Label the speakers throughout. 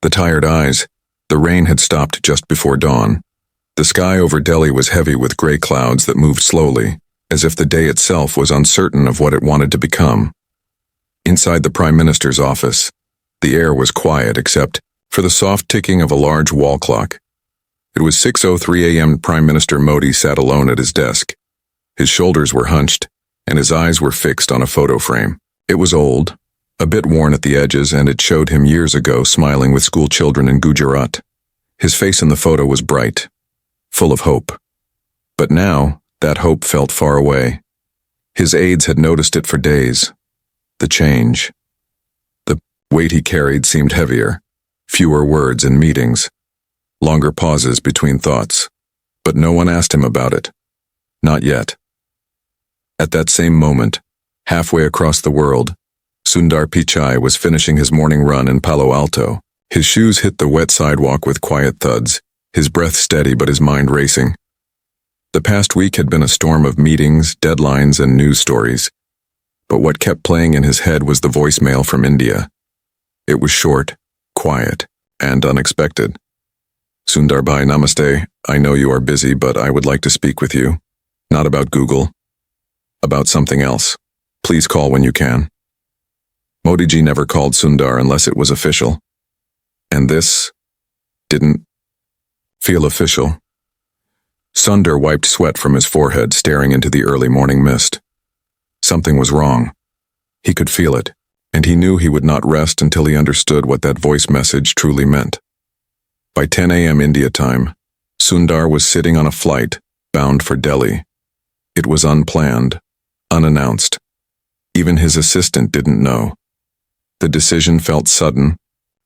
Speaker 1: The tired eyes. The rain had stopped just before dawn. The sky over Delhi was heavy with gray clouds that moved slowly, as if the day itself was uncertain of what it wanted to become. Inside the Prime Minister's office, the air was quiet except for the soft ticking of a large wall clock. It was 6:03 a.m. Prime Minister Modi sat alone at his desk. His shoulders were hunched, and his eyes were fixed on a photo frame. It was old, a bit worn at the edges, and it showed him years ago smiling with school children in Gujarat. His face in the photo was bright, full of hope. But now, that hope felt far away. His aides had noticed it for days. The change. The weight he carried seemed heavier, fewer words in meetings, longer pauses between thoughts. But no one asked him about it. Not yet. At that same moment, halfway across the world, Sundar Pichai was finishing his morning run in Palo Alto. His shoes hit the wet sidewalk with quiet thuds, his breath steady but his mind racing. The past week had been a storm of meetings, deadlines, and news stories. But what kept playing in his head was the voicemail from India. It was short, quiet, and unexpected. Sundar Bhai, namaste. I know you are busy, but I would like to speak with you. Not about Google. About something else. Please call when you can. Modi ji never called Sundar unless it was official. And this didn't feel official. Sundar wiped sweat from his forehead, staring into the early morning mist. Something was wrong. He could feel it, and he knew he would not rest until he understood what that voice message truly meant. By 10 a.m. India time, Sundar was sitting on a flight bound for Delhi. It was unplanned, unannounced. Even his assistant didn't know. The decision felt sudden,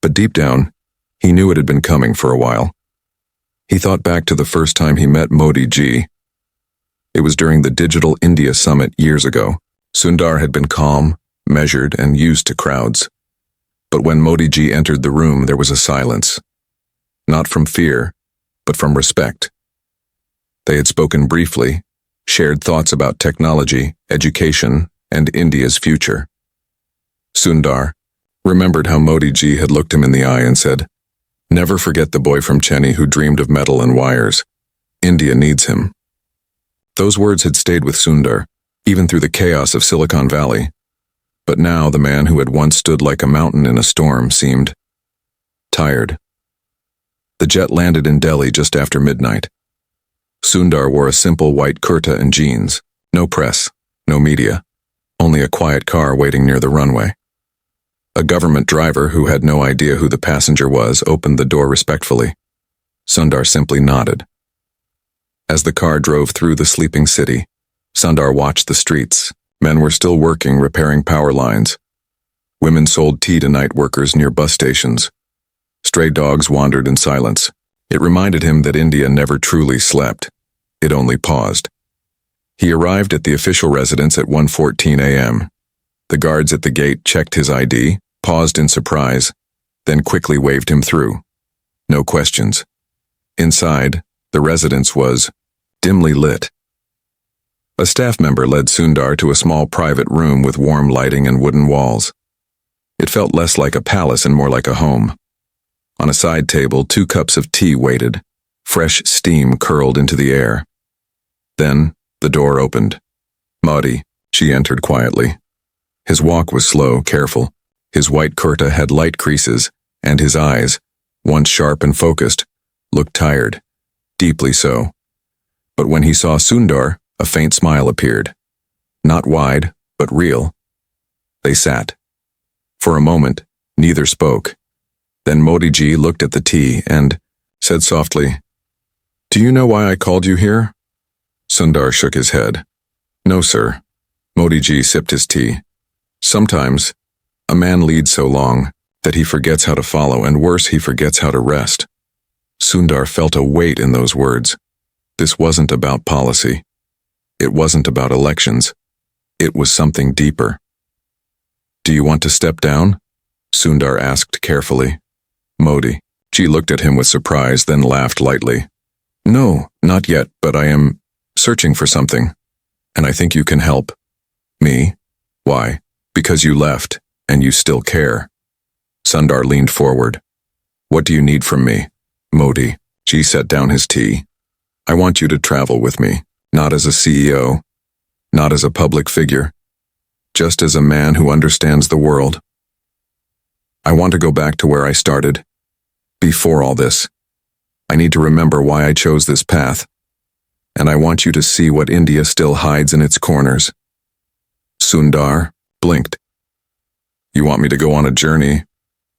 Speaker 1: but deep down, he knew it had been coming for a while. He thought back to the first time he met Modi ji. It was during the Digital India Summit years ago. Sundar had been calm, measured, and used to crowds. But when Modi ji entered the room, there was a silence. Not from fear, but from respect. They had spoken briefly, shared thoughts about technology, education, and India's future. Sundar remembered how Modi ji had looked him in the eye and said, "Never forget the boy from Chennai who dreamed of metal and wires. India needs him." Those words had stayed with Sundar, even through the chaos of Silicon Valley. But now the man who had once stood like a mountain in a storm seemed tired. The jet landed in Delhi just after midnight. Sundar wore a simple white kurta and jeans. No press, no media, only a quiet car waiting near the runway. A government driver who had no idea who the passenger was opened the door respectfully. Sundar simply nodded. As the car drove through the sleeping city, Sundar watched the streets. Men were still working, repairing power lines. Women sold tea to night workers near bus stations. Stray dogs wandered in silence. It reminded him that India never truly slept. It only paused. He arrived at the official residence at 1:14 a.m. The guards at the gate checked his ID, paused in surprise, then quickly waved him through. No questions. Inside, the residence was dimly lit. A staff member led Sundar to a small private room with warm lighting and wooden walls. It felt less like a palace and more like a home. On a side table, 2 cups of tea waited. Fresh steam curled into the air. Then, the door opened. Modi, she entered quietly. His walk was slow, careful. His white kurta had light creases, and his eyes, once sharp and focused, looked tired, deeply so. But when he saw Sundar, a faint smile appeared. Not wide, but real. They sat. For a moment, neither spoke. Then Modi ji looked at the tea and said softly, "Do you know why I called you here?" Sundar shook his head. "No, sir." Modi ji sipped his tea. "Sometimes, a man leads so long that he forgets how to follow, and worse, he forgets how to rest." Sundar felt a weight in those words. This wasn't about policy. It wasn't about elections. It was something deeper. "Do you want to step down?" Sundar asked carefully. Modi ji looked at him with surprise, then laughed lightly. "No, not yet, but I am searching for something, and I think you can help." "Me? Why?" "Because you left, and you still care." Sundar leaned forward. What do you need from me? Modi G set down his tea. I want you to travel with me, not as a CEO, not as a public figure, just as a man who understands the world. I want to go back to where I started, before all this. I need to remember why I chose this path, and I want you to see what India still hides in its corners. Sundar blinked. You want me to go on a journey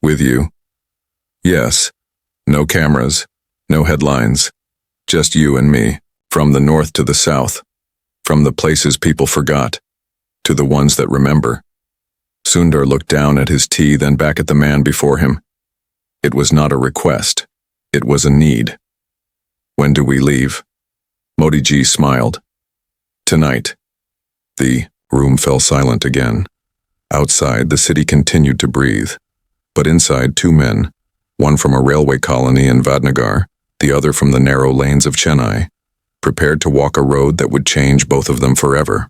Speaker 1: with you? Yes. No cameras, no headlines, just you and me, from the north to the south, from the places people forgot, to the ones that remember. Sundar looked down at his tea, then back at the man before him. It was not a request. It was a need. When do we leave? Modi Ji smiled. Tonight. The room fell silent again. Outside, the city continued to breathe. But inside, two men, one from a railway colony in Vadnagar, the other from the narrow lanes of Chennai, prepared to walk a road that would change both of them forever.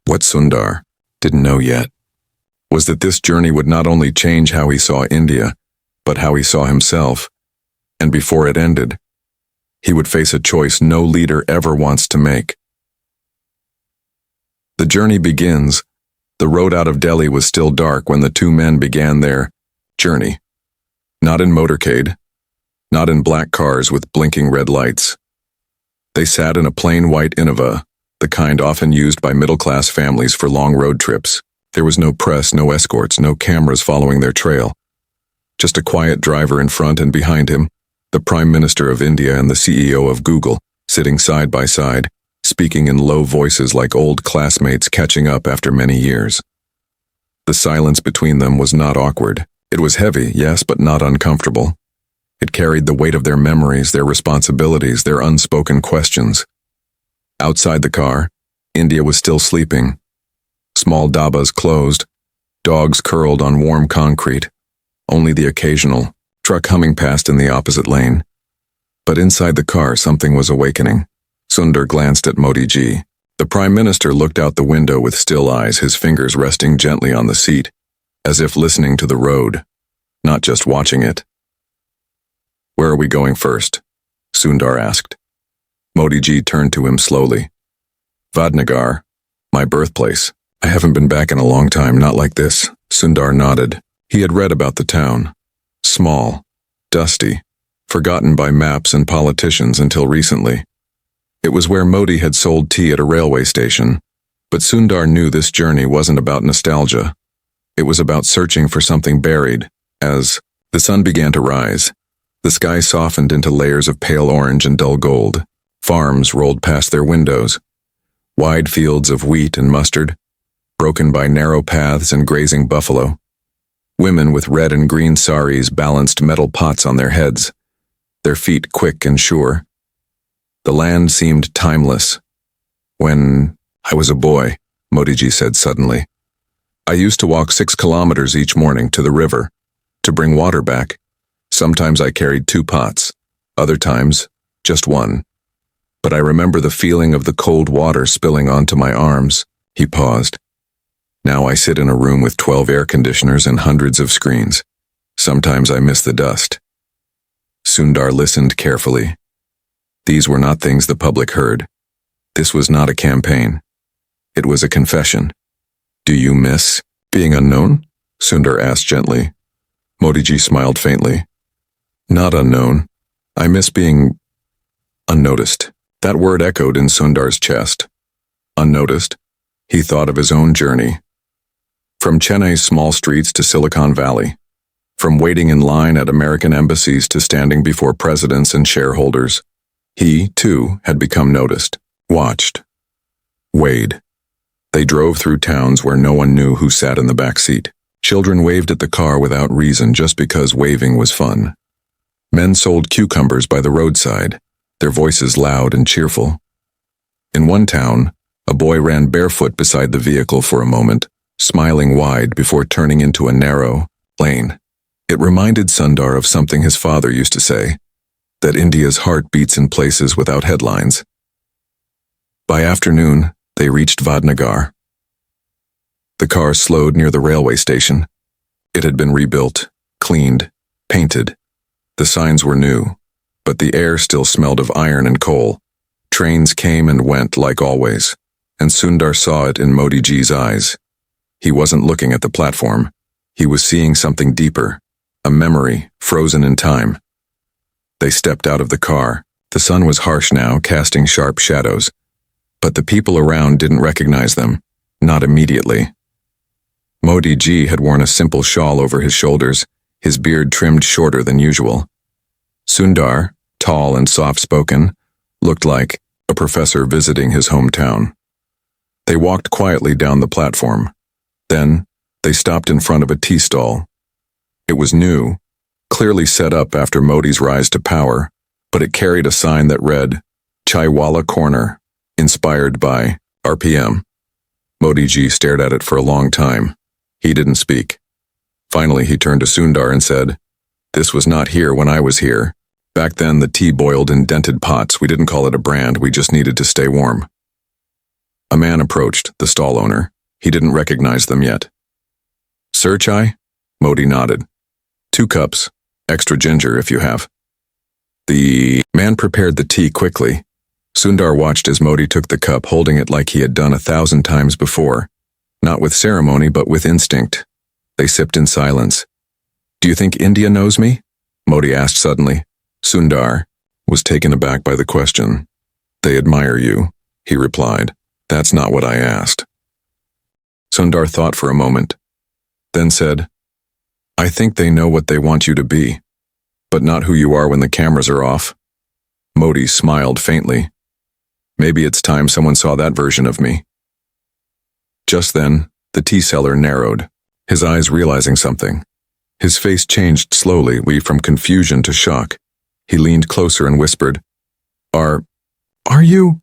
Speaker 1: What Sundar didn't know yet was that this journey would not only change how he saw India, but how he saw himself, and before it ended, he would face a choice no leader ever wants to make. The journey begins. The road out of Delhi was still dark when the two men began their journey. Not in motorcade, not in black cars with blinking red lights. They sat in a plain white Innova, the kind often used by middle-class families for long road trips. There was no press, no escorts, no cameras following their trail. Just a quiet driver in front, and behind him, the Prime Minister of India and the CEO of Google, sitting side by side, speaking in low voices like old classmates catching up after many years. The silence between them was not awkward. It was heavy, yes, but not uncomfortable. It carried the weight of their memories, their responsibilities, their unspoken questions. Outside the car, India was still sleeping. Small dabas closed, dogs curled on warm concrete, only the occasional truck humming past in the opposite lane. But inside the car, something was awakening. Sundar glanced at Modi Ji. The Prime Minister looked out the window with still eyes, his fingers resting gently on the seat, as if listening to the road, not just watching it. Where are we going first? Sundar asked. Modi Ji turned to him slowly. Vadnagar, my birthplace. I haven't been back in a long time, not like this. Sundar nodded. He had read about the town. Small, dusty, forgotten by maps and politicians until recently. It was where Modi had sold tea at a railway station, but Sundar knew this journey wasn't about nostalgia. It was about searching for something buried. As the sun began to rise, the sky softened into layers of pale orange and dull gold. Farms rolled past their windows. Wide fields of wheat and mustard, broken by narrow paths and grazing buffalo. Women with red and green saris balanced metal pots on their heads, their feet quick and sure. The land seemed timeless. When I was a boy, Modi Ji said suddenly, I used to walk 6 kilometers each morning to the river, to bring water back. Sometimes I carried 2 pots, other times just 1. But I remember the feeling of the cold water spilling onto my arms. He paused. Now I sit in a room with 12 air conditioners and hundreds of screens. Sometimes I miss the dust. Sundar listened carefully. These were not things the public heard. This was not a campaign. It was a confession. Do you miss being unknown? Sundar asked gently. Modi Ji smiled faintly. Not unknown. I miss being unnoticed. That word echoed in Sundar's chest. Unnoticed. He thought of his own journey. From Chennai's small streets to Silicon Valley. From waiting in line at American embassies to standing before presidents and shareholders. He, too, had become noticed, watched, weighed. They drove through towns where no one knew who sat in the back seat. Children waved at the car without reason, just because waving was fun. Men sold cucumbers by the roadside, their voices loud and cheerful. In one town, a boy ran barefoot beside the vehicle for a moment, smiling wide before turning into a narrow lane. It reminded Sundar of something his father used to say, that India's heart beats in places without headlines. By afternoon, they reached Vadnagar. The car slowed near the railway station. It had been rebuilt, cleaned, painted. The signs were new, but the air still smelled of iron and coal. Trains came and went like always, and Sundar saw it in Modi Ji's eyes. He wasn't looking at the platform. He was seeing something deeper, a memory frozen in time. They stepped out of the car. The sun was harsh now, casting sharp shadows. But the people around didn't recognize them, not immediately. Modi Ji had worn a simple shawl over his shoulders, his beard trimmed shorter than usual. Sundar, tall and soft-spoken, looked like a professor visiting his hometown. They walked quietly down the platform. Then, they stopped in front of a tea stall. It was new, clearly set up after Modi's rise to power, but it carried a sign that read, Chaiwala Corner, inspired by RPM. Modi Ji stared at it for a long time. He didn't speak. Finally, he turned to Sundar and said, "This was not here when I was here. Back then, the tea boiled in dented pots. We didn't call it a brand, we just needed to stay warm." A man approached, the stall owner. He didn't recognize them yet. "Sir chai?" Modi nodded. "2 cups, extra ginger if you have." The man prepared the tea quickly. Sundar watched as Modi took the cup, holding it like he had done 1,000 times before. Not with ceremony, but with instinct. They sipped in silence. "Do you think India knows me?" Modi asked suddenly. Sundar was taken aback by the question. "They admire you," he replied. "That's not what I asked." Sundar thought for a moment, then said, "I think they know what they want you to be, but not who you are when the cameras are off." Modi smiled faintly. "Maybe it's time someone saw that version of me." Just then, the tea seller narrowed, his eyes realizing something. His face changed slowly, from confusion to shock. He leaned closer and whispered, Are you?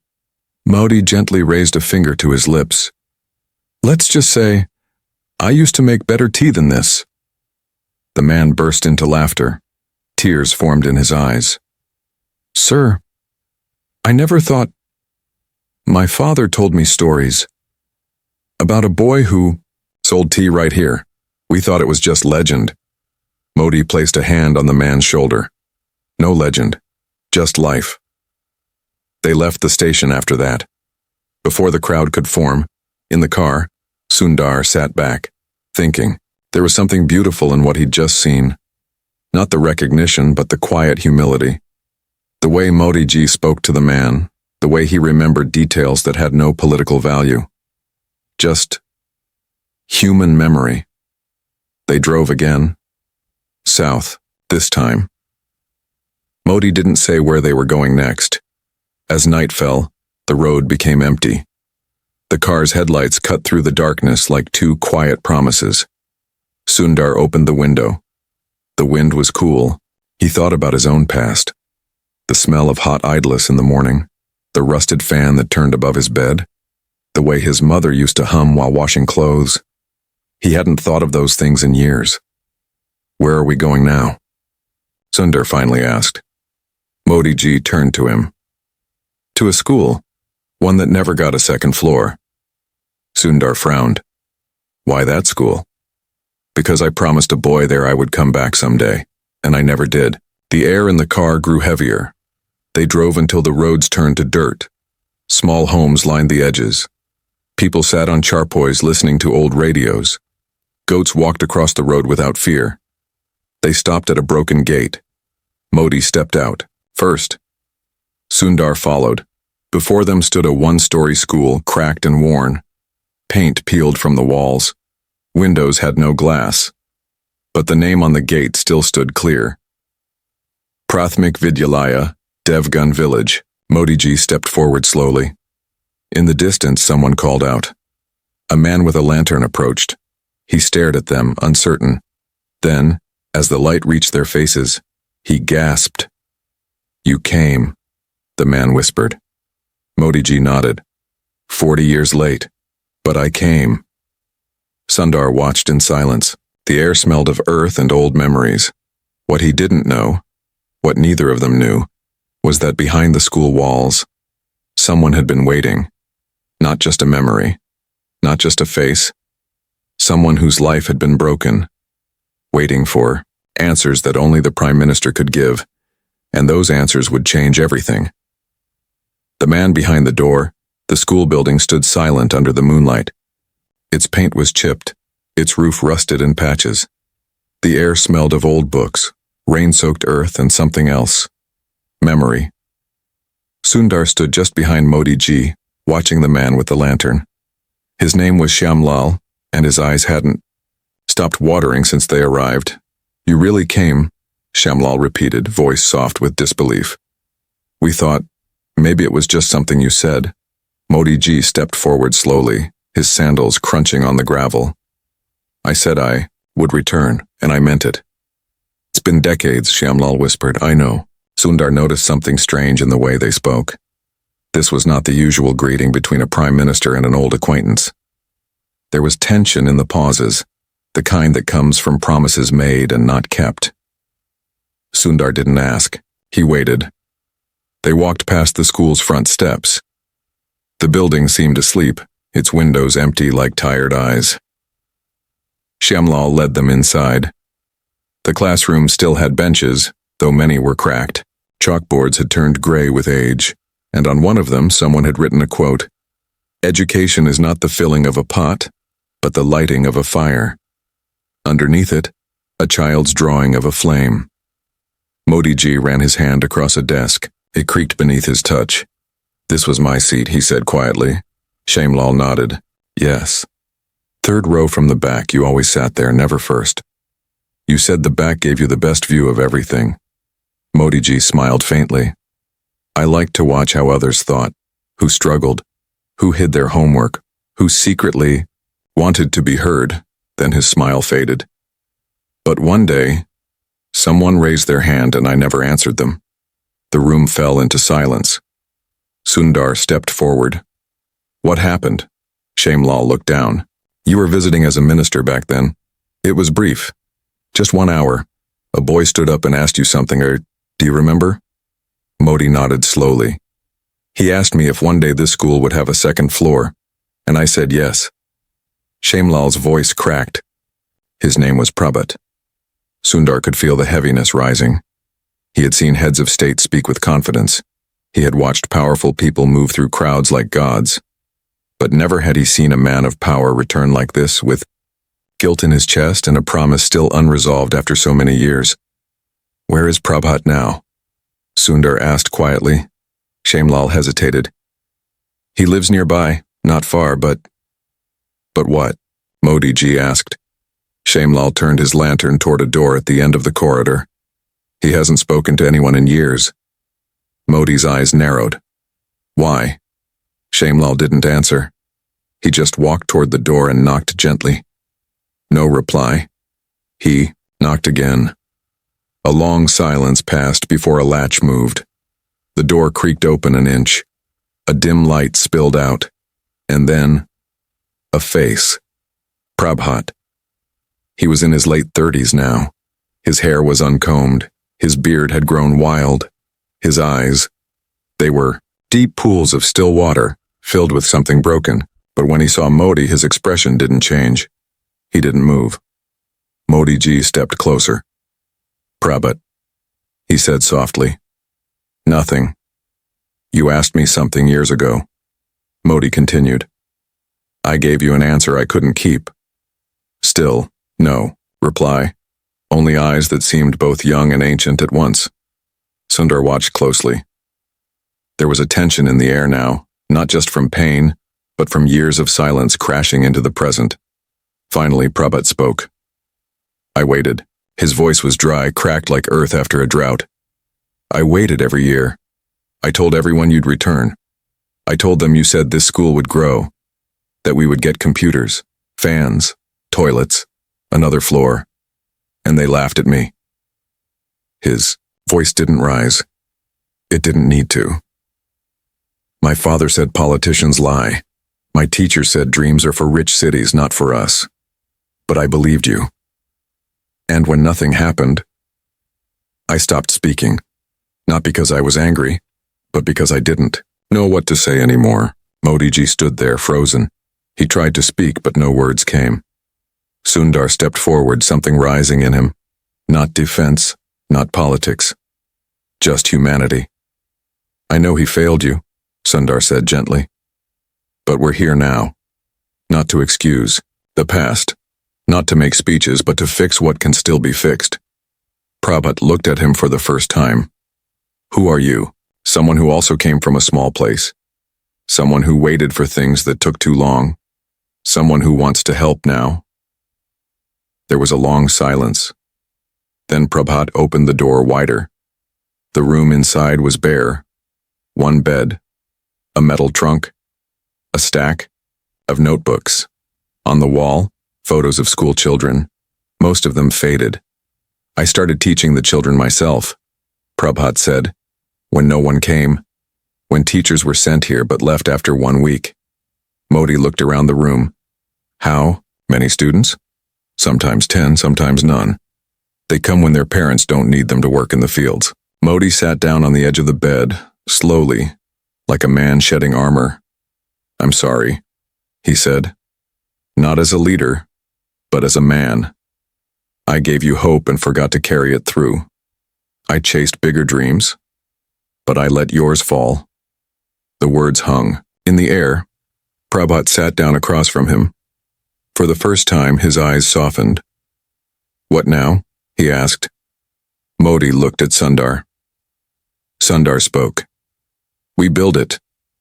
Speaker 1: Modi gently raised a finger to his lips. "Let's just say, I used to make better tea than this." The man burst into laughter. Tears formed in his eyes. "Sir, I never thought... My father told me stories about a boy who sold tea right here. We thought it was just legend." Modi placed a hand on the man's shoulder. "No legend, just life." They left the station after that. Before the crowd could form, in the car, Sundar sat back, thinking. There was something beautiful in what he'd just seen. Not the recognition, but the quiet humility. The way Modi Ji spoke to the man, the way he remembered details that had no political value. Just human memory. They drove again. South, this time. Modi didn't say where they were going next. As night fell, the road became empty. The car's headlights cut through the darkness like 2 quiet promises. Sundar opened the window. The wind was cool. He thought about his own past. The smell of hot idlers in the morning, the rusted fan that turned above his bed, the way his mother used to hum while washing clothes. He hadn't thought of those things in years. "Where are we going now?" Sundar finally asked. Modi Ji turned to him. "To a school, one that never got a second floor." Sundar frowned. "Why that school?" "Because I promised a boy there I would come back someday, and I never did." The air in the car grew heavier. They drove until the roads turned to dirt. Small homes lined the edges. People sat on charpoys listening to old radios. Goats walked across the road without fear. They stopped at a broken gate. Modi stepped out, first. Sundar followed. Before them stood a 1-story school, cracked and worn. Paint peeled from the walls. Windows had no glass. But the name on the gate still stood clear. Prathmik Vidyalaya, Devgun Village. Modi Ji stepped forward slowly. In the distance, someone called out. A man with a lantern approached. He stared at them, uncertain. Then, as the light reached their faces, he gasped. "You came," the man whispered. Modi Ji nodded. 40 years late, but I came." Sundar watched in silence. The air smelled of earth and old memories. What he didn't know, what neither of them knew, was that behind the school walls, someone had been waiting. Not just a memory, not just a face. Someone whose life had been broken, waiting for Answers that only the Prime Minister could give, and those answers would change everything. The man behind the door, the school building, stood silent under the moonlight. Its paint was chipped, its roof rusted in patches. The air smelled of old books, rain-soaked earth, and something else. Memory. Sundar stood just behind Modi ji, watching the man with the lantern. His name was Shyamlal, and his eyes hadn't stopped watering since they arrived. "You really came," Shyamlal repeated, voice soft with disbelief. "We thought maybe it was just something you said." Modi ji stepped forward slowly, his sandals crunching on the gravel. "I said I would return, and I meant it." "It's been decades," Shyamlal whispered. "I know." Sundar noticed something strange in the way they spoke. This was not the usual greeting between a prime minister and an old acquaintance. There was tension in the pauses, the kind that comes from promises made and not kept. Sundar didn't ask. He waited. They walked past the school's front steps. The building seemed asleep, its windows empty like tired eyes. Shyamlal led them inside. The classroom still had benches, though many were cracked. Chalkboards had turned gray with age, and on one of them someone had written a quote, "Education is not the filling of a pot, but the lighting of a fire." Underneath it, a child's drawing of a flame. Modi ji ran his hand across a desk. It creaked beneath his touch. "This was my seat," he said quietly. Shyamlal nodded. "Yes. Third row from the back, you always sat there, never first. You said the back gave you the best view of everything." Modi ji smiled faintly. "I liked to watch how others thought, who struggled, who hid their homework, who secretly wanted to be heard." Then his smile faded. "But one day, someone raised their hand and I never answered them." The room fell into silence. Sundar stepped forward. "What happened?" Shyamlal looked down. "You were visiting as a minister back then. It was brief. Just 1 hour. A boy stood up and asked you something, or do you remember?" Modi nodded slowly. "He asked me if one day this school would have a second floor, and I said yes." Shyamlal's voice cracked. His name was Prabhat. Sundar could feel the heaviness rising. He had seen heads of state speak with confidence. He had watched powerful people move through crowds like gods. But never had he seen a man of power return like this, with guilt in his chest and a promise still unresolved after so many years. "Where is Prabhat now?" Sundar asked quietly. Shyamlal hesitated. "He lives nearby, not far, but..." "But what?" Modi ji asked. Shyamlal turned his lantern toward a door at the end of the corridor. "He hasn't spoken to anyone in years." Modi's eyes narrowed. "Why?" Shyamlal didn't answer. He just walked toward the door and knocked gently. No reply. He knocked again. A long silence passed before a latch moved. The door creaked open an inch. A dim light spilled out. And then, a face. Prabhat. He was in his late 30s now. His hair was uncombed. His beard had grown wild. His eyes, they were deep pools of still water, filled with something broken. But when he saw Modi, his expression didn't change. He didn't move. Modi ji stepped closer. "Prabhat," he said softly. "Nothing. You asked me something years ago." Modi continued. "I gave you an answer I couldn't keep." Still, no reply. Only eyes that seemed both young and ancient at once. Sundar watched closely. There was a tension in the air now, not just from pain, but from years of silence crashing into the present. Finally, Prabhat spoke. "I waited." His voice was dry, cracked like earth after a drought. "I waited every year. I told everyone you'd return. I told them you said this school would grow, that we would get computers, fans, toilets, another floor. And they laughed at me." His voice didn't rise. It didn't need to. "My father said politicians lie. My teacher said dreams are for rich cities, not for us. But I believed you. And when nothing happened, I stopped speaking. Not because I was angry, but because I didn't know what to say anymore." Modi ji stood there, frozen. He tried to speak, but no words came. Sundar stepped forward, something rising in him. Not defense, not politics. Just humanity. I know he failed you, Sundar said gently. But we're here now. Not to excuse the past. Not to make speeches, but to fix what can still be fixed. Prabhat looked at him for the first time. Who are you? Someone who also came from a small place. Someone who waited for things that took too long. Someone who wants to help now. There was a long silence. Then Prabhat opened the door wider. The room inside was bare. One bed, a metal trunk, a stack of notebooks. On the wall, photos of school children, most of them faded. I started teaching the children myself, Prabhat said, when no one came, when teachers were sent here but left after 1 week. Modi looked around the room. How? Many students? Sometimes 10, sometimes none. They come when their parents don't need them to work in the fields. Modi sat down on the edge of the bed, slowly, like a man shedding armor. I'm sorry, he said. Not as a leader, but as a man. I gave you hope and forgot to carry it through. I chased bigger dreams, but I let yours fall. The words hung in the air. Prabhat sat down across from him. For the first time, his eyes softened. What now? He asked. Modi looked at Sundar. Sundar spoke. We build it,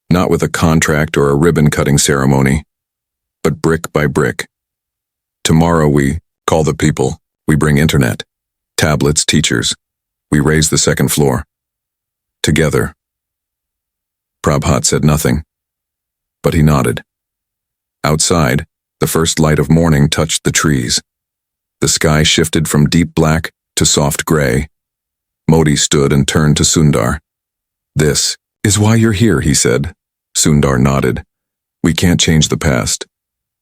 Speaker 1: not with a contract or a ribbon-cutting ceremony, but brick by brick. Tomorrow we call the people. We bring internet, tablets, teachers. We raise the second floor. Together. Prabhat said nothing, but he nodded. Outside, the first light of morning touched the trees. The sky shifted from deep black to soft gray. Modi stood and turned to Sundar. This is why you're here, he said. Sundar nodded. We can't change the past,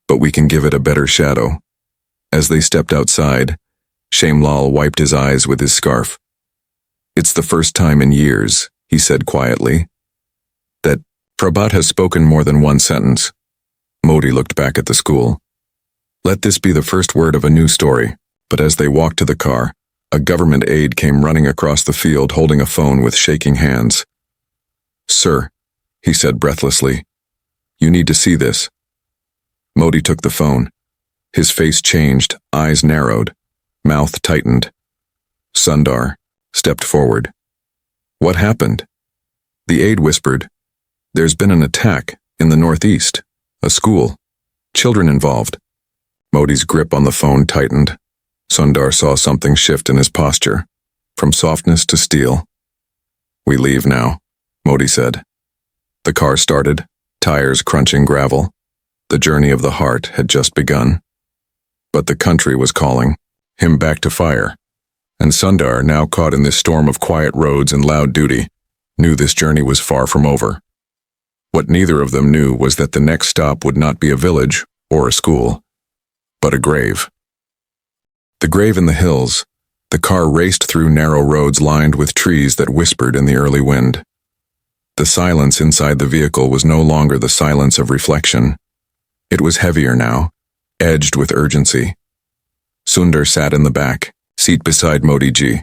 Speaker 1: but we can give it a better shadow. As they stepped outside, Shamlal wiped his eyes with his scarf. It's the first time in years, he said quietly, that Prabhat has spoken more than one sentence. Modi looked back at the school. Let this be the first word of a new story. But as they walked to the car, a government aide came running across the field holding a phone with shaking hands. Sir, he said breathlessly, you need to see this. Modi took the phone. His face changed, eyes narrowed, mouth tightened. Sundar stepped forward. What happened? The aide whispered. There's been an attack in the northeast, a school, children involved. Modi's grip on the phone tightened. Sundar saw something shift in his posture, from softness to steel. We leave now, Modi said. The car started, tires crunching gravel. The journey of the heart had just begun. But the country was calling him back to fire. And Sundar, now caught in this storm of quiet roads and loud duty, knew this journey was far from over. What neither of them knew was that the next stop would not be a village or a school, but a grave. The grave in the hills. The car raced through narrow roads lined with trees that whispered in the early wind. The silence inside the vehicle was no longer the silence of reflection. It was heavier now, edged with urgency. Sundar sat in the back, seat beside Modi ji,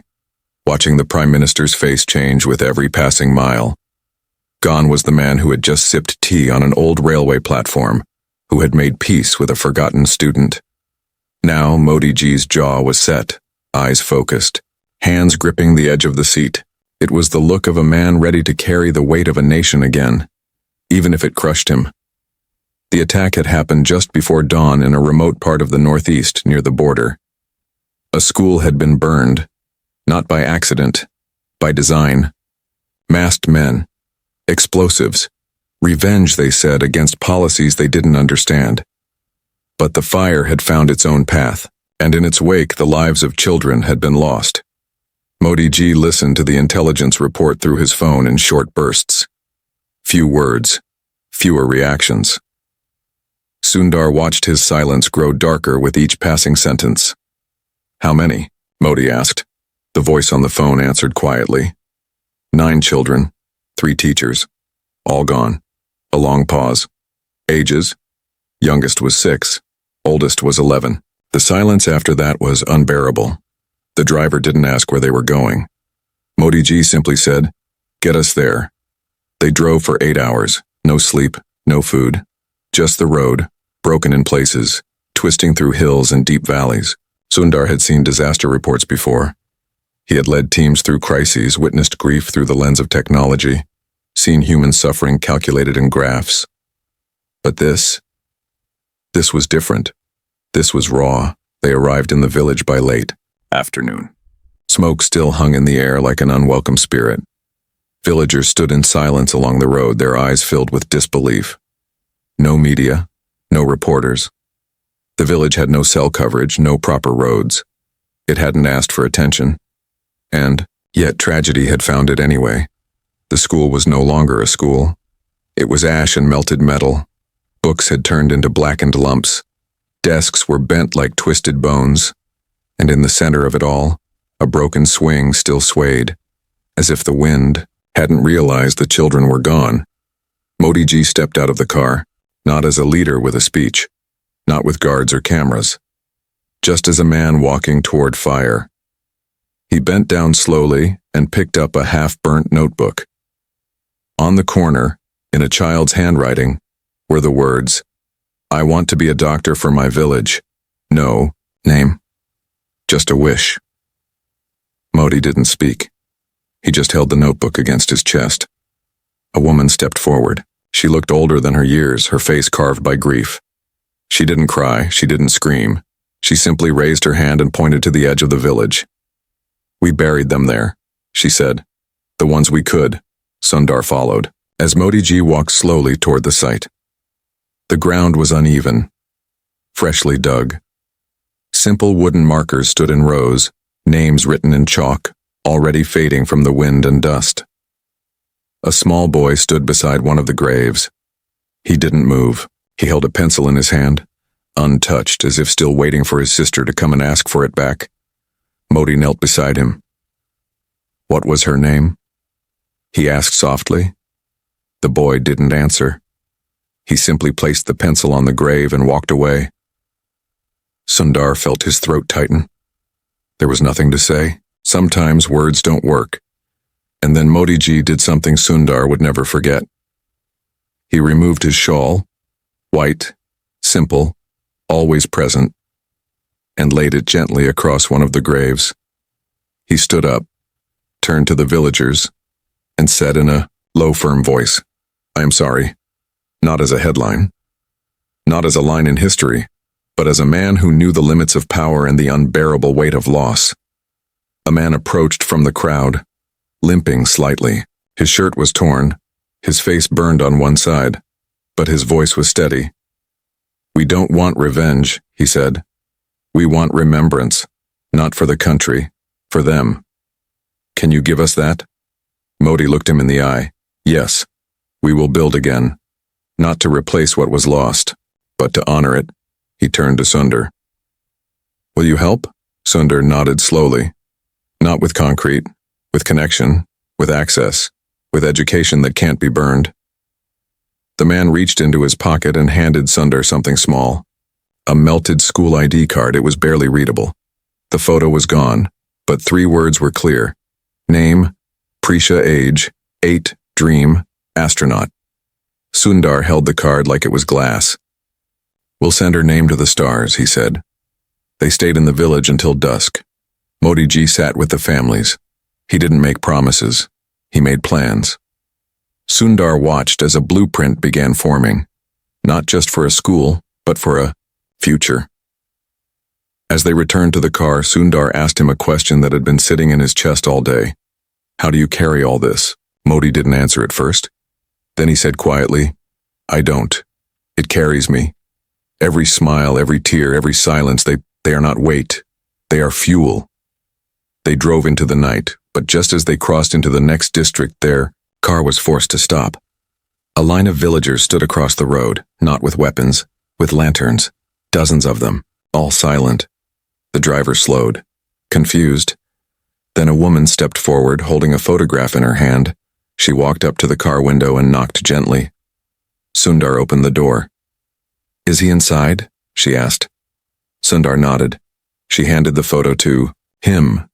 Speaker 1: watching the Prime Minister's face change with every passing mile. Gone was the man who had just sipped tea on an old railway platform, who had made peace with a forgotten student. Now Modi ji's jaw was set, eyes focused, hands gripping the edge of the seat. It was the look of a man ready to carry the weight of a nation again, even if it crushed him. The attack had happened just before dawn in a remote part of the northeast near the border. A school had been burned, not by accident, by design. Masked men, explosives, revenge, they said, against policies they didn't understand. But the fire had found its own path, and in its wake the lives of children had been lost. Modi ji listened to the intelligence report through his phone in short bursts. Few words, fewer reactions. Sundar watched his silence grow darker with each passing sentence. How many? Modi asked. The voice on the phone answered quietly. 9 children, 3 teachers, all gone. A long pause. Ages? Youngest was 6, oldest was 11. The silence after that was unbearable. The driver didn't ask where they were going. Modi Ji simply said, "Get us there." They drove for 8 hours, no sleep, no food. Just the road, broken in places, twisting through hills and deep valleys. Sundar had seen disaster reports before. He had led teams through crises, witnessed grief through the lens of technology, seen human suffering calculated in graphs. But this was different. This was raw. They arrived in the village by late afternoon. Smoke still hung in the air like an unwelcome spirit. Villagers stood in silence along the road, their eyes filled with disbelief. No media, no reporters. The village had no cell coverage, no proper roads. It hadn't asked for attention. And yet tragedy had found it anyway. The school was no longer a school. It was ash and melted metal. Books had turned into blackened lumps. Desks were bent like twisted bones. And in the center of it all, a broken swing still swayed, as if the wind hadn't realized the children were gone. Modi Ji stepped out of the car, not as a leader with a speech, not with guards or cameras, just as a man walking toward fire. He bent down slowly and picked up a half-burnt notebook. On the corner, in a child's handwriting, were the words, "I want to be a doctor for my village. No name. Just a wish." Modi didn't speak. He just held the notebook against his chest. A woman stepped forward. She looked older than her years, her face carved by grief. She didn't cry, she didn't scream. She simply raised her hand and pointed to the edge of the village. "We buried them there," she said. "The ones we could." Sundar followed, as Modi Ji walked slowly toward the site. The ground was uneven, freshly dug. Simple wooden markers stood in rows, names written in chalk, already fading from the wind and dust. A small boy stood beside one of the graves. He didn't move. He held a pencil in his hand, untouched, as if still waiting for his sister to come and ask for it back. Modi knelt beside him. "What was her name?" he asked softly. The boy didn't answer. He simply placed the pencil on the grave and walked away. Sundar felt his throat tighten. There was nothing to say. Sometimes words don't work. And then Modi Ji did something Sundar would never forget. He removed his shawl, white, simple, always present, and laid it gently across one of the graves. He stood up, turned to the villagers, and said in a low, firm voice, "I am sorry, not as a headline, not as a line in history, but as a man who knew the limits of power and the unbearable weight of loss." A man approached from the crowd, limping slightly. His shirt was torn, his face burned on one side, but his voice was steady. "We don't want revenge," he said. "We want remembrance, not for the country, for them. Can you give us that?" Modi looked him in the eye. "Yes, we will build again, not to replace what was lost, but to honor it." He turned to Sundar. "Will you help?" Sundar nodded slowly. "Not with concrete, with connection, with access, with education that can't be burned." The man reached into his pocket and handed Sundar something small. A melted school ID card. It was barely readable. The photo was gone, but 3 words were clear. Name, Prisha, age, 8, dream, astronaut. Sundar held the card like it was glass. "We'll send her name to the stars," he said. They stayed in the village until dusk. Modi Ji sat with the families. He didn't make promises. He made plans. Sundar watched as a blueprint began forming, not just for a school, but for a future. As they returned to the car, Sundar asked him a question that had been sitting in his chest all day. "How do you carry all this?" Modi didn't answer at first. Then he said quietly, "I don't. It carries me. Every smile, every tear, every silence, they are not weight. They are fuel." They drove into the night, but just as they crossed into the next district, their car was forced to stop. A line of villagers stood across the road, not with weapons, with lanterns, dozens of them, all silent. The driver slowed, confused. Then a woman stepped forward, holding a photograph in her hand. She walked up to the car window and knocked gently. Sundar opened the door. "Is he inside?" she asked. Sundar nodded. She handed the photo to Him.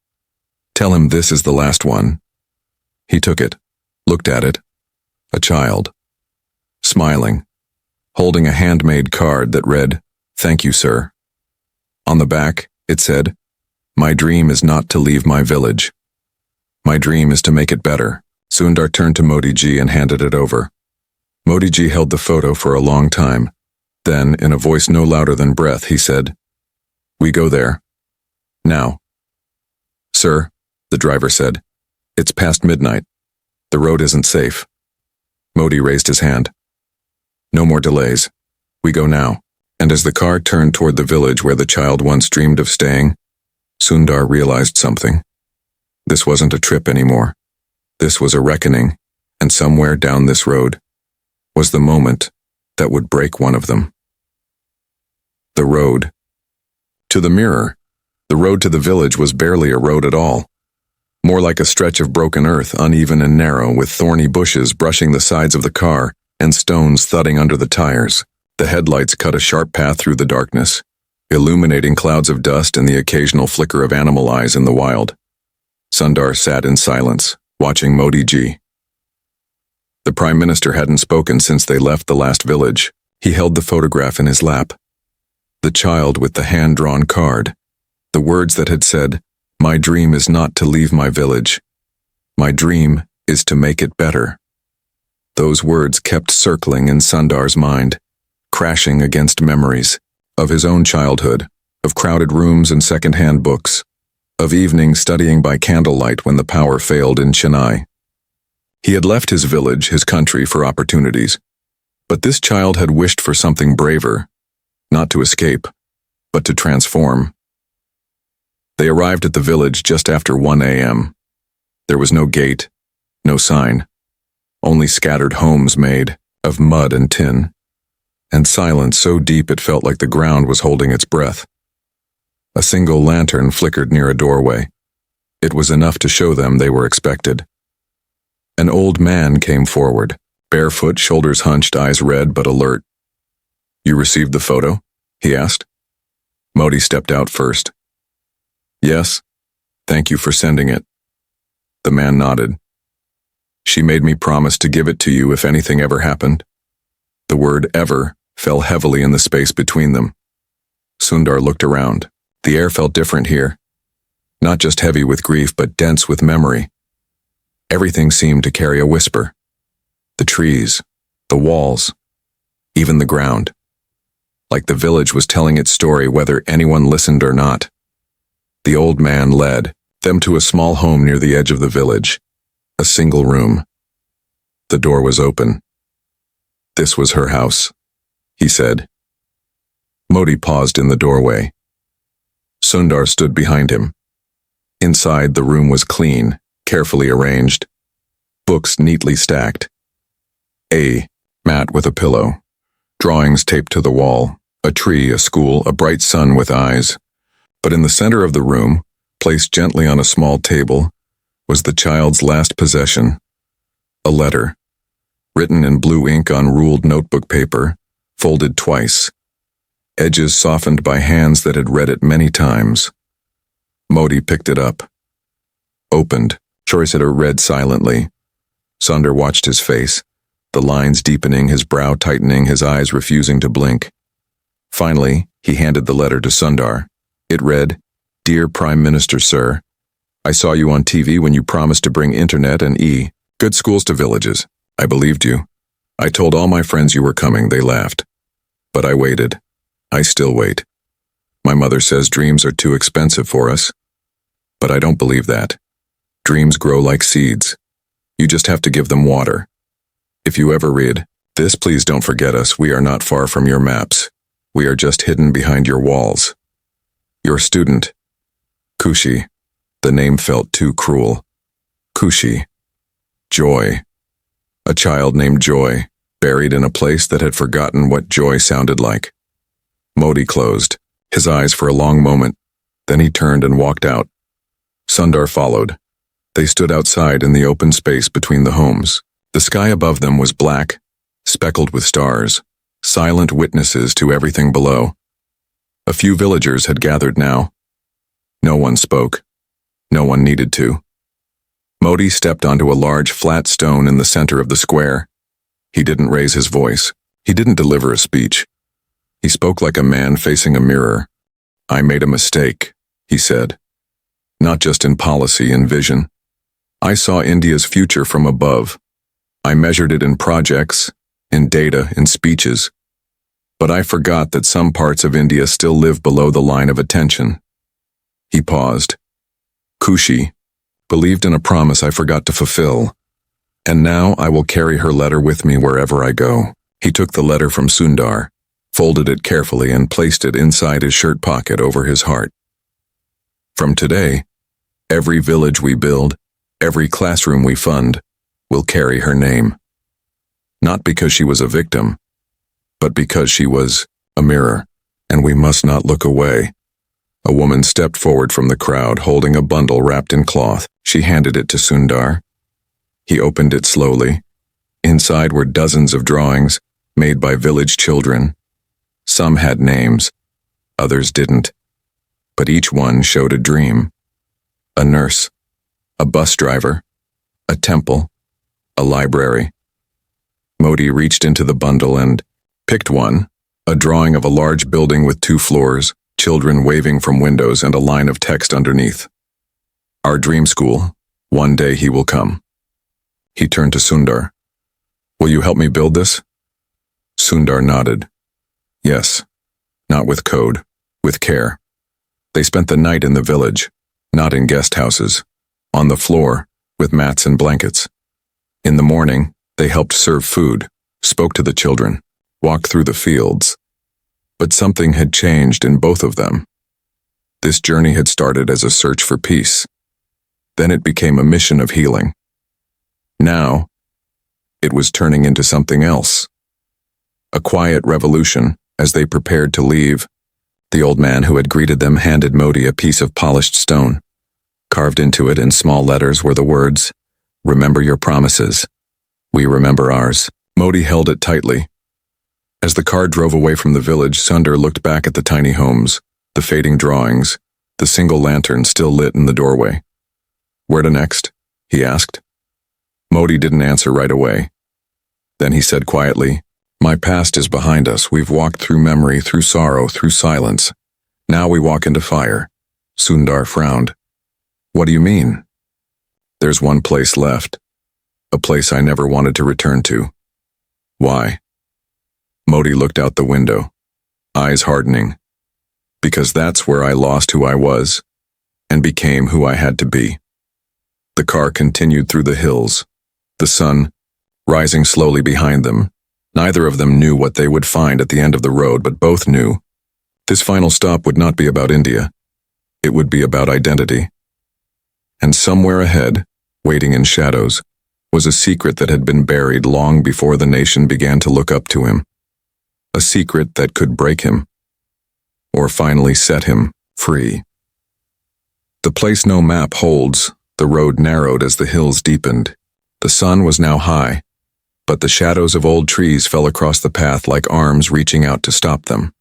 Speaker 1: Tell him this is the last one. He took it, looked at it. A child. Smiling. Holding a handmade card that read, "Thank you, sir." On the back, it said, "My dream is not to leave my village. My dream is to make it better." Sundar turned to Modi ji and handed it over. Modi ji held the photo for a long time. Then, in a voice no louder than breath, he said, "We go there. Now." "Sir," the driver said, "it's past midnight. The road isn't safe." Modi raised his hand. "No more delays. We go now." And as the car turned toward the village where the child once dreamed of staying, Sundar realized something. This wasn't a trip anymore. This was a reckoning, and somewhere down this road was the moment that would break one of them. The road. To the mirror, the road to the village was barely a road at all. More like a stretch of broken earth, uneven and narrow, with thorny bushes brushing the sides of the car and stones thudding under the tires. The headlights cut a sharp path through the darkness, illuminating clouds of dust and the occasional flicker of animal eyes in the wild. Sundar sat in silence, watching Modi ji. The Prime Minister hadn't spoken since they left the last village. He held the photograph in his lap. The child with the hand-drawn card. The words that had said, "My dream is not to leave my village. My dream is to make it better." Those words kept circling in Sundar's mind, crashing against memories of his own childhood, of crowded rooms and second-hand books, of evenings studying by candlelight when the power failed in Chennai. He had left his village, his country, for opportunities, but this child had wished for something braver, not to escape, but to transform. They arrived at the village just after 1 a.m. There was no gate, no sign, only scattered homes made of mud and tin, and silence so deep it felt like the ground was holding its breath. A single lantern flickered near a doorway. It was enough to show them they were expected. An old man came forward, barefoot, shoulders hunched, eyes red but alert. "You received the photo?" he asked. Modi stepped out first. "Yes, thank you for sending it." The man nodded. "She made me promise to give it to you if anything ever happened." The word "ever" fell heavily in the space between them. Sundar looked around. The air felt different here. Not just heavy with grief, but dense with memory. Everything seemed to carry a whisper. The trees, the walls, even the ground. Like the village was telling its story whether anyone listened or not. The old man led them to a small home near the edge of the village. A single room. The door was open. "This was her house," he said. Modi paused in the doorway. Sundar stood behind him. Inside, the room was clean, carefully arranged. Books neatly stacked. A mat with a pillow. Drawings taped to the wall. A tree, a school, a bright sun with eyes. But in the center of the room, placed gently on a small table, was the child's last possession. A letter, written in blue ink on ruled notebook paper, folded twice. Edges softened by hands that had read it many times. Modi picked it up. Opened. Chorisita read silently. Sundar watched his face, the lines deepening, his brow tightening, his eyes refusing to blink. Finally, he handed the letter to Sundar. It read, "Dear Prime Minister, sir, I saw you on TV when you promised to bring internet and good schools to villages. I believed you. I told all my friends you were coming. They laughed. But I waited. I still wait. My mother says dreams are too expensive for us. But I don't believe that. Dreams grow like seeds. You just have to give them water. If you ever read this, please don't forget us. We are not far from your maps. We are just hidden behind your walls. Your student, Kushi." The name felt too cruel. Kushi. Joy. A child named Joy, buried in a place that had forgotten what joy sounded like. Modi closed, his eyes for a long moment. Then he turned and walked out. Sundar followed. They stood outside in the open space between the homes. The sky above them was black, speckled with stars, silent witnesses to everything below. A few villagers had gathered now. No one spoke. No one needed to. Modi stepped onto a large flat stone in the center of the square. He didn't raise his voice. He didn't deliver a speech. He spoke like a man facing a mirror. "I made a mistake," he said. "Not just in policy and vision. I saw India's future from above. I measured it in projects, in data, in speeches. But I forgot that some parts of India still live below the line of attention." He paused. "Kushi believed in a promise I forgot to fulfill. And now I will carry her letter with me wherever I go." He took the letter from Sundar, folded it carefully and placed it inside his shirt pocket over his heart. "From today, every village we build, every classroom we fund, will carry her name. Not because she was a victim, but because she was a mirror, and we must not look away." A woman stepped forward from the crowd, holding a bundle wrapped in cloth. She handed it to Sundar. He opened it slowly. Inside were dozens of drawings, made by village children. Some had names, others didn't. But each one showed a dream. A nurse, a bus driver, a temple, a library. Modi reached into the bundle and picked one, a drawing of a large building with 2 floors, children waving from windows and a line of text underneath. "Our dream school, one day he will come." He turned to Sundar. "Will you help me build this?" Sundar nodded. "Yes, not with code, with care." They spent the night in the village, not in guest houses, on the floor, with mats and blankets. In the morning, they helped serve food, spoke to the children, walked through the fields. But something had changed in both of them. This journey had started as a search for peace. Then it became a mission of healing. Now, it was turning into something else. A quiet revolution. As they prepared to leave, the old man who had greeted them handed Modi a piece of polished stone. Carved into it in small letters were the words, "Remember your promises. We remember ours." Modi held it tightly. As the car drove away from the village, Sundar looked back at the tiny homes, the fading drawings, the single lantern still lit in the doorway. "Where to next?" he asked. Modi didn't answer right away. Then he said quietly, "My past is behind us. We've walked through memory, through sorrow, through silence. Now we walk into fire." Sundar frowned. "What do you mean?" "There's one place left. A place I never wanted to return to." "Why?" Modi looked out the window, eyes hardening. "Because that's where I lost who I was, and became who I had to be." The car continued through the hills, the sun rising slowly behind them. Neither of them knew what they would find at the end of the road, but both knew this final stop would not be about India. It would be about identity. And somewhere ahead, waiting in shadows, was a secret that had been buried long before the nation began to look up to him. A secret that could break him, or finally set him free. The place no map holds, the road narrowed as the hills deepened. The sun was now high, but the shadows of old trees fell across the path like arms reaching out to stop them.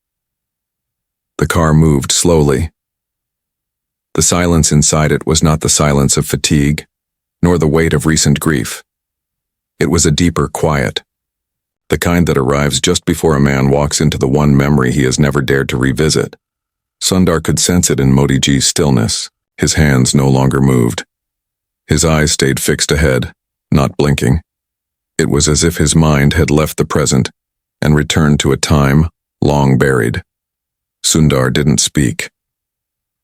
Speaker 1: The car moved slowly. The silence inside it was not the silence of fatigue, nor the weight of recent grief. It was a deeper quiet, the kind that arrives just before a man walks into the one memory he has never dared to revisit. Sundar could sense it in Modiji's stillness. His hands no longer moved. His eyes stayed fixed ahead, not blinking. It was as if his mind had left the present and returned to a time long buried. Sundar didn't speak.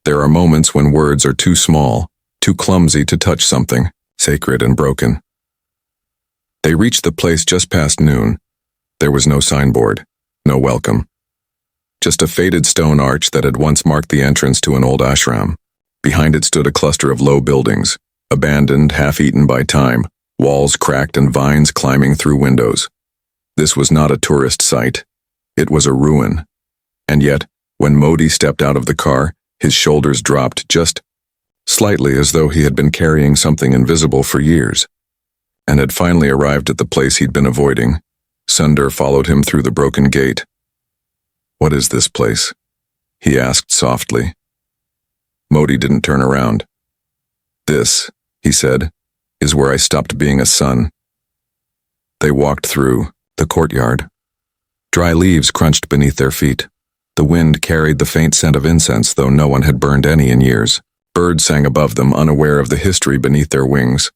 Speaker 1: There are moments when words are too small, too clumsy to touch something sacred and broken. They reached the place just past noon. There was no signboard, no welcome. Just a faded stone arch that had once marked the entrance to an old ashram. Behind it stood a cluster of low buildings, abandoned, half-eaten by time, walls cracked and vines climbing through windows. This was not a tourist site. It was a ruin. And yet, when Modi stepped out of the car, his shoulders dropped just slightly, as though he had been carrying something invisible for years, and had finally arrived at the place he'd been avoiding. Sundar followed him through the broken gate. "What is this place?" he asked softly. Modi didn't turn around. This, he said, is where I stopped being a son. They walked through the courtyard. Dry leaves crunched beneath their feet. The wind carried the faint scent of incense, though no one had burned any in years. Birds sang above them, unaware of the history beneath their wings.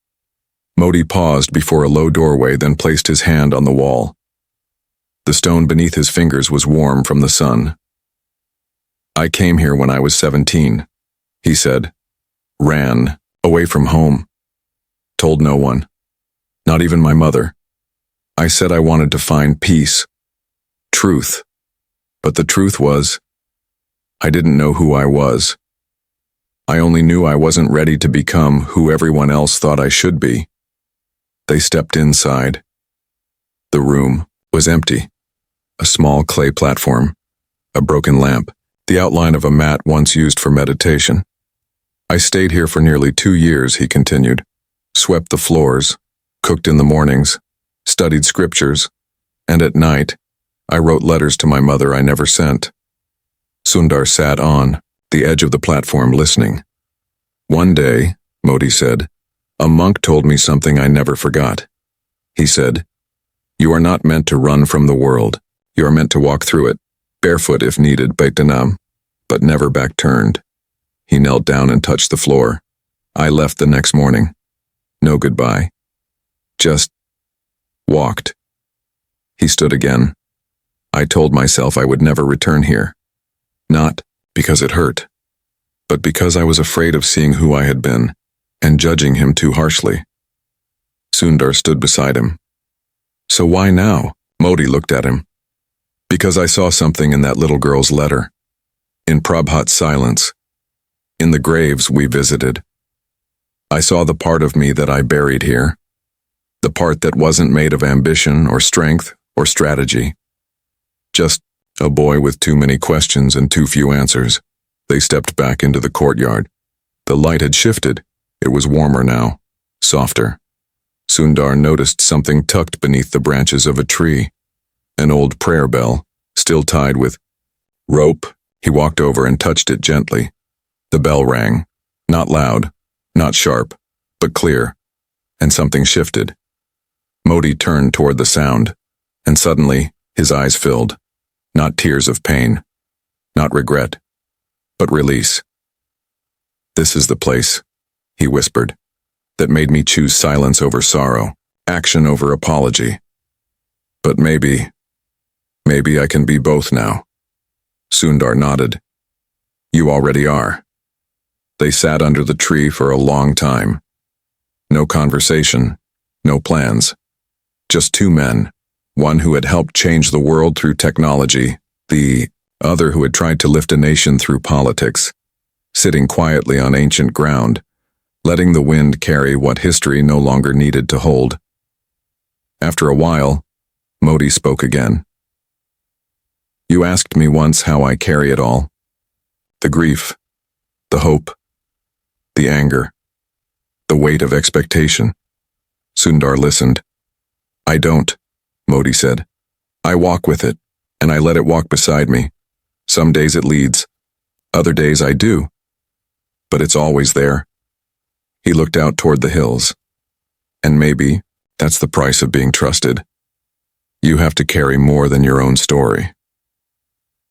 Speaker 1: Modi paused before a low doorway, then placed his hand on the wall. The stone beneath his fingers was warm from the sun. I came here when I was 17, he said. Ran, away from home. Told no one. Not even my mother. I said I wanted to find peace. Truth. But the truth was, I didn't know who I was. I only knew I wasn't ready to become who everyone else thought I should be. They stepped inside. The room was empty. A small clay platform, a broken lamp, the outline of a mat once used for meditation. I stayed here for nearly 2 years, he continued. Swept the floors, cooked in the mornings, studied scriptures, and at night, I wrote letters to my mother I never sent. Sundar sat on the edge of the platform listening. One day, Modi said, a monk told me something I never forgot. He said, "You are not meant to run from the world. You are meant to walk through it, barefoot if needed, baitanam, but never back turned." He knelt down and touched the floor. I left the next morning. No goodbye. Just walked. He stood again. I told myself I would never return here. Not because it hurt, but because I was afraid of seeing who I had been and judging him too harshly. Sundar stood beside him. So why now? Modi looked at him. Because I saw something in that little girl's letter. In Prabhat's silence. In the graves we visited. I saw the part of me that I buried here. The part that wasn't made of ambition or strength or strategy. Just a boy with too many questions and too few answers. They stepped back into the courtyard. The light had shifted. It was warmer now, softer. Sundar noticed something tucked beneath the branches of a tree. An old prayer bell, still tied with rope. He walked over and touched it gently. The bell rang, not loud, not sharp, but clear, and something shifted. Modi turned toward the sound, and suddenly his eyes filled. Not tears of pain, not regret, but release. This is the place, he whispered, that made me choose silence over sorrow, action over apology. But maybe I can be both now. Sundar nodded. You already are. They sat under the tree for a long time. No conversation, no plans. Just two men, one who had helped change the world through technology, the other who had tried to lift a nation through politics, sitting quietly on ancient ground, letting the wind carry what history no longer needed to hold. After a while, Modi spoke again. You asked me once how I carry it all. The grief, the hope, the anger, the weight of expectation. Sundar listened. I don't, Modi said. I walk with it, and I let it walk beside me. Some days it leads, other days I do. But it's always there. He looked out toward the hills. And maybe that's the price of being trusted. You have to carry more than your own story.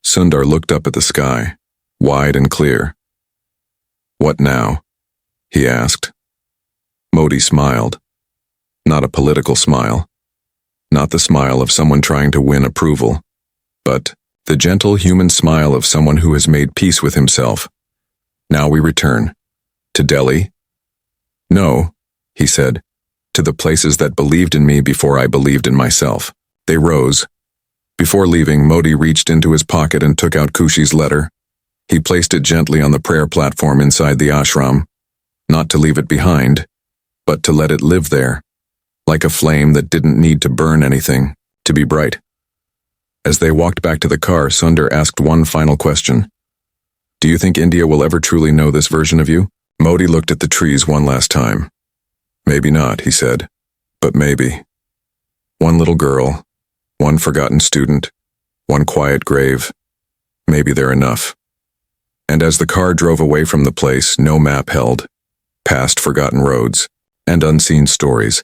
Speaker 1: Sundar looked up at the sky, wide and clear. What now? He asked. Modi smiled. Not a political smile. Not the smile of someone trying to win approval, but the gentle human smile of someone who has made peace with himself. Now we return. To Delhi? No, he said, to the places that believed in me before I believed in myself. They rose. Before leaving, Modi reached into his pocket and took out Kushi's letter. He placed it gently on the prayer platform inside the ashram, not to leave it behind, but to let it live there, like a flame that didn't need to burn anything, to be bright. As they walked back to the car, Sundar asked one final question. Do you think India will ever truly know this version of you? Modi looked at the trees one last time. Maybe not, he said, but maybe. One little girl, one forgotten student, one quiet grave. Maybe they're enough. And as the car drove away from the place no map held, past forgotten roads, and unseen stories.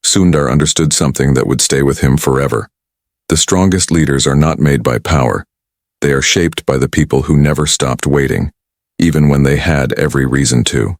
Speaker 1: Sundar understood something that would stay with him forever. The strongest leaders are not made by power. They are shaped by the people who never stopped waiting, even when they had every reason to.